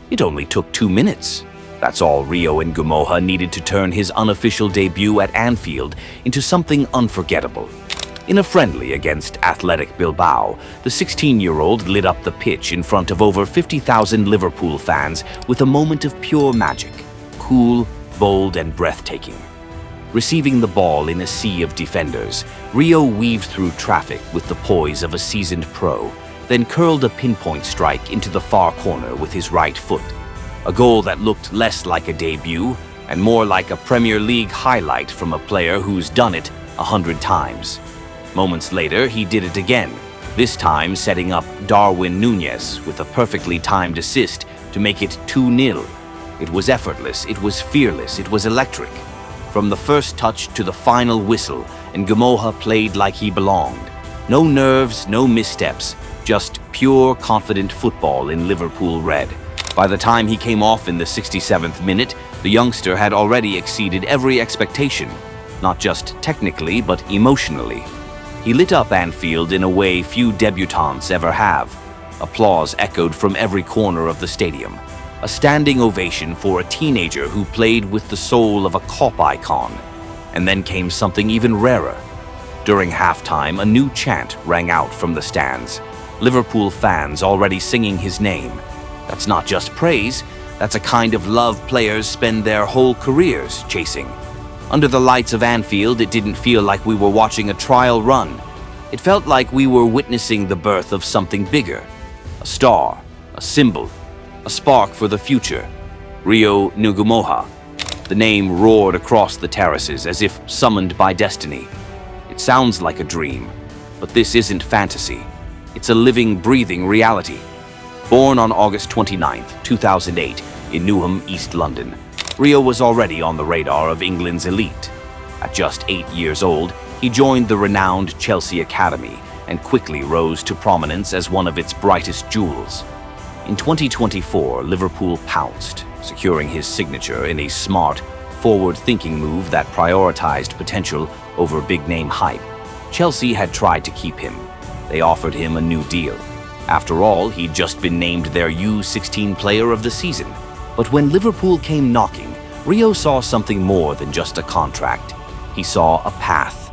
It only took 2 minutes. That's all Rio Ngumoha needed to turn his unofficial debut at Anfield into something unforgettable. In a friendly against Athletic Bilbao, the 16-year-old lit up the pitch in front of over 50,000 Liverpool fans with a moment of pure magic, cool, bold, and breathtaking. Receiving the ball in a sea of defenders, Rio weaved through traffic with the poise of a seasoned pro, then curled a pinpoint strike into the far corner with his right foot. A goal that looked less like a debut and more like a Premier League highlight from a player who's done it 100 times. Moments later, he did it again, this time setting up Darwin Núñez with a perfectly timed assist to make it 2-0. It was effortless, it was fearless, it was electric. From the first touch to the final whistle, Ngumoha played like he belonged. No nerves, no missteps, just pure, confident football in Liverpool red. By the time he came off in the 67th minute, the youngster had already exceeded every expectation, not just technically, but emotionally. He lit up Anfield in a way few debutants ever have. Applause echoed from every corner of the stadium. A standing ovation for a teenager who played with the soul of a Klopp icon. And then came something even rarer. During halftime, a new chant rang out from the stands. Liverpool fans already singing his name. That's not just praise, that's a kind of love players spend their whole careers chasing. Under the lights of Anfield, it didn't feel like we were watching a trial run. It felt like we were witnessing the birth of something bigger. A star, a symbol, a spark for the future. Rio Ngumoha. The name roared across the terraces as if summoned by destiny. It sounds like a dream, but this isn't fantasy. It's a living, breathing reality. Born on August 29, 2008, in Newham, East London, Rio was already on the radar of England's elite. At just 8 years old, he joined the renowned Chelsea Academy and quickly rose to prominence as one of its brightest jewels. In 2024, Liverpool pounced, securing his signature in a smart, forward-thinking move that prioritized potential over big-name hype. Chelsea had tried to keep him. They offered him a new deal. After all, he'd just been named their U16 Player of the Season. But when Liverpool came knocking, Rio saw something more than just a contract. He saw a path.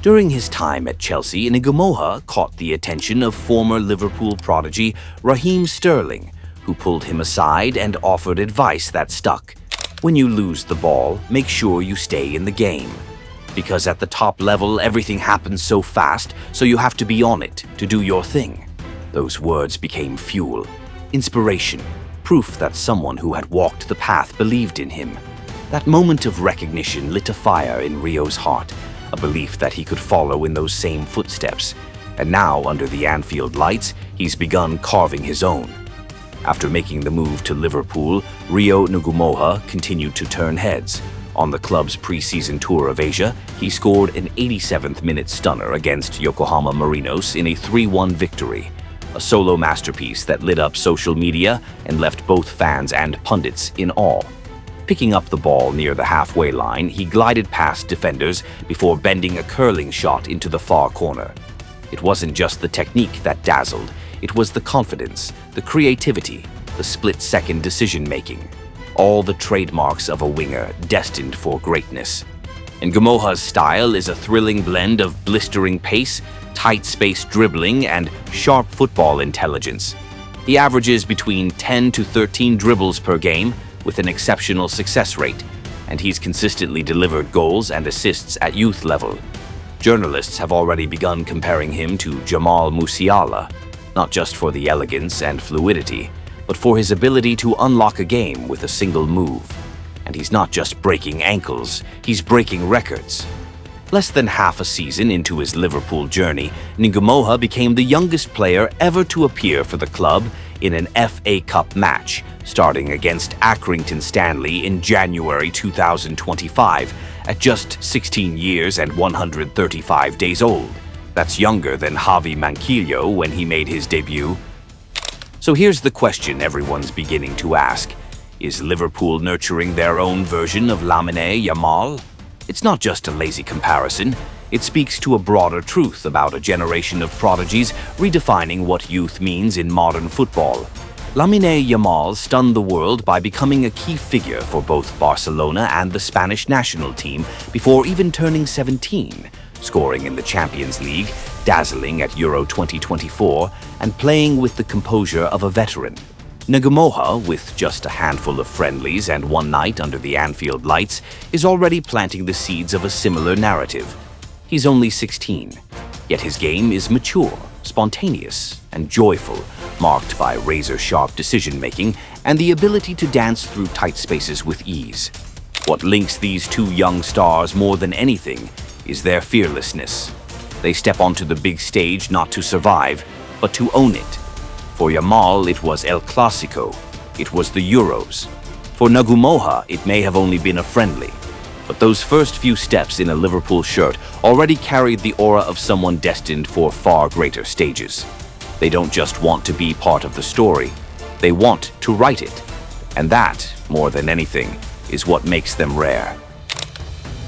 During his time at Chelsea, Ngumoha caught the attention of former Liverpool prodigy Raheem Sterling, who pulled him aside and offered advice that stuck. When you lose the ball, make sure you stay in the game. Because at the top level, everything happens so fast, so you have to be on it to do your thing. Those words became fuel, inspiration, proof that someone who had walked the path believed in him. That moment of recognition lit a fire in Rio's heart, a belief that he could follow in those same footsteps. And now, under the Anfield lights, he's begun carving his own. After making the move to Liverpool, Rio Ngumoha continued to turn heads. On the club's pre-season tour of Asia, he scored an 87th-minute stunner against Yokohama Marinos in a 3-1 victory. A solo masterpiece that lit up social media and left both fans and pundits in awe. Picking up the ball near the halfway line, he glided past defenders before bending a curling shot into the far corner. It wasn't just the technique that dazzled, it was the confidence, the creativity, the split-second decision-making. All the trademarks of a winger destined for greatness. Ngumoha's style is a thrilling blend of blistering pace, tight space dribbling, and sharp football intelligence. He averages between 10 to 13 dribbles per game with an exceptional success rate, and he's consistently delivered goals and assists at youth level. Journalists have already begun comparing him to Jamal Musiala, not just for the elegance and fluidity, but for his ability to unlock a game with a single move. And he's not just breaking ankles, he's breaking records. Less than half a season into his Liverpool journey, Ngumoha became the youngest player ever to appear for the club in an FA Cup match, starting against Accrington Stanley in January 2025, at just 16 years and 135 days old. That's younger than Javi Manquillo when he made his debut. So here's the question everyone's beginning to ask. Is Liverpool nurturing their own version of Lamina Yamal? It's not just a lazy comparison. It speaks to a broader truth about a generation of prodigies redefining what youth means in modern football. Lamina Yamal stunned the world by becoming a key figure for both Barcelona and the Spanish national team before even turning 17, scoring in the Champions League, dazzling at Euro 2024, and playing with the composure of a veteran. Ngumoha, with just a handful of friendlies and one night under the Anfield lights, is already planting the seeds of a similar narrative. He's only 16, yet his game is mature, spontaneous, and joyful, marked by razor-sharp decision-making and the ability to dance through tight spaces with ease. What links these two young stars more than anything is their fearlessness. They step onto the big stage not to survive, but to own it. For Yamal, it was El Clasico. It was the Euros. For Ngumoha, it may have only been a friendly. But those first few steps in a Liverpool shirt already carried the aura of someone destined for far greater stages. They don't just want to be part of the story, they want to write it. And that, more than anything, is what makes them rare.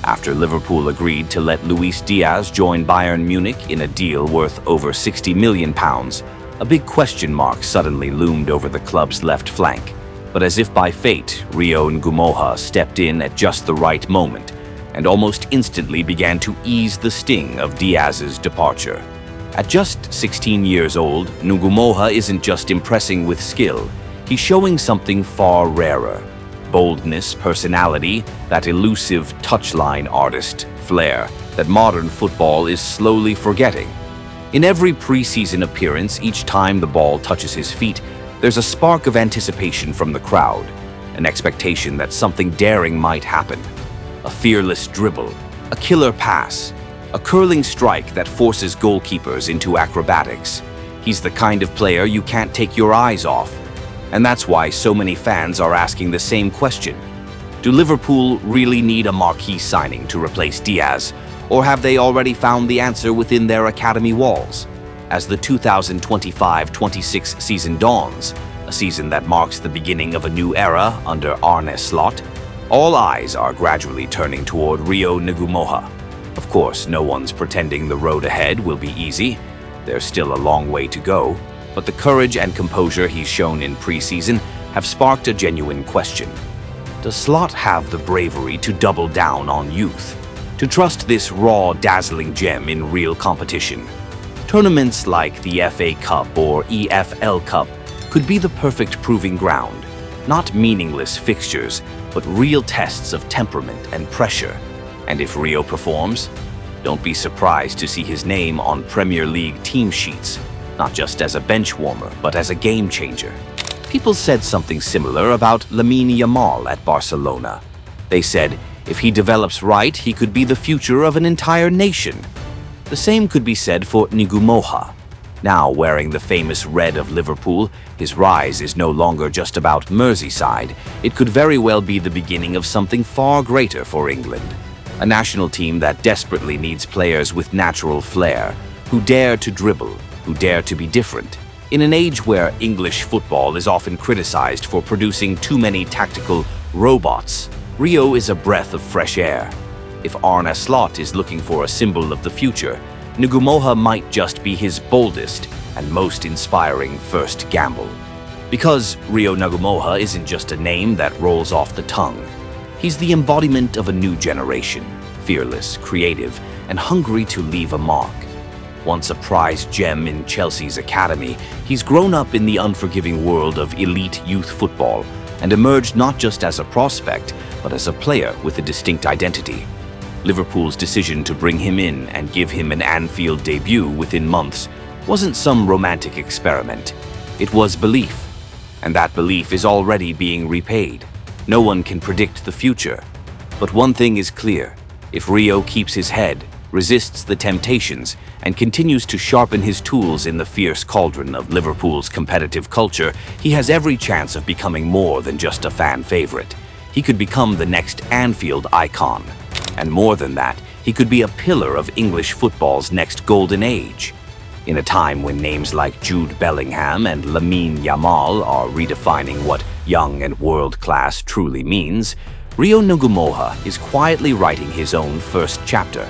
After Liverpool agreed to let Luis Diaz join Bayern Munich in a deal worth over £60 million, a big question mark suddenly loomed over the club's left flank. But as if by fate, Rio Ngumoha stepped in at just the right moment and almost instantly began to ease the sting of Diaz's departure. At just 16 years old, Ngumoha isn't just impressing with skill, he's showing something far rarer. Boldness, personality, that elusive touchline artist flair that modern football is slowly forgetting. In every preseason appearance, each time the ball touches his feet, there's a spark of anticipation from the crowd, an expectation that something daring might happen. A fearless dribble, a killer pass, a curling strike that forces goalkeepers into acrobatics. He's the kind of player you can't take your eyes off. And that's why so many fans are asking the same question. Do Liverpool really need a marquee signing to replace Diaz, or have they already found the answer within their academy walls? As the 2025-26 season dawns, a season that marks the beginning of a new era under Arne Slot, all eyes are gradually turning toward Rio Ngumoha. Of course, no one's pretending the road ahead will be easy. There's still a long way to go, but the courage and composure he's shown in preseason have sparked a genuine question. Does Slot have the bravery to double down on youth? To trust this raw, dazzling gem in real competition? Tournaments like the FA Cup or EFL Cup could be the perfect proving ground. Not meaningless fixtures, but real tests of temperament and pressure. And if Rio performs, don't be surprised to see his name on Premier League team sheets, not just as a bench warmer, but as a game changer. People said something similar about Lamina Yamal at Barcelona. They said, if he develops right, he could be the future of an entire nation. The same could be said for Ngumoha. Now wearing the famous red of Liverpool, his rise is no longer just about Merseyside. It could very well be the beginning of something far greater for England. A national team that desperately needs players with natural flair, who dare to dribble, who dare to be different. In an age where English football is often criticized for producing too many tactical robots, Rio is a breath of fresh air. If Arne Slot is looking for a symbol of the future, Ngumoha might just be his boldest and most inspiring first gamble. Because Rio Ngumoha isn't just a name that rolls off the tongue. He's the embodiment of a new generation, fearless, creative, and hungry to leave a mark. Once a prized gem in Chelsea's academy, he's grown up in the unforgiving world of elite youth football and emerged not just as a prospect, but as a player with a distinct identity. Liverpool's decision to bring him in and give him an Anfield debut within months wasn't some romantic experiment. It was belief, and that belief is already being repaid. No one can predict the future, but one thing is clear. If Rio keeps his head, resists the temptations, and continues to sharpen his tools in the fierce cauldron of Liverpool's competitive culture, he has every chance of becoming more than just a fan favorite. He could become the next Anfield icon. And more than that, he could be a pillar of English football's next golden age. In a time when names like Jude Bellingham and Lamine Yamal are redefining what young and world-class truly means, Rio Ngumoha is quietly writing his own first chapter.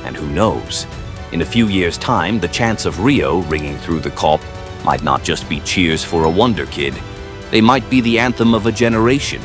And who knows? In a few years' time, the chants of Rio ringing through the Kop might not just be cheers for a wonder kid, They might be the anthem of a generation,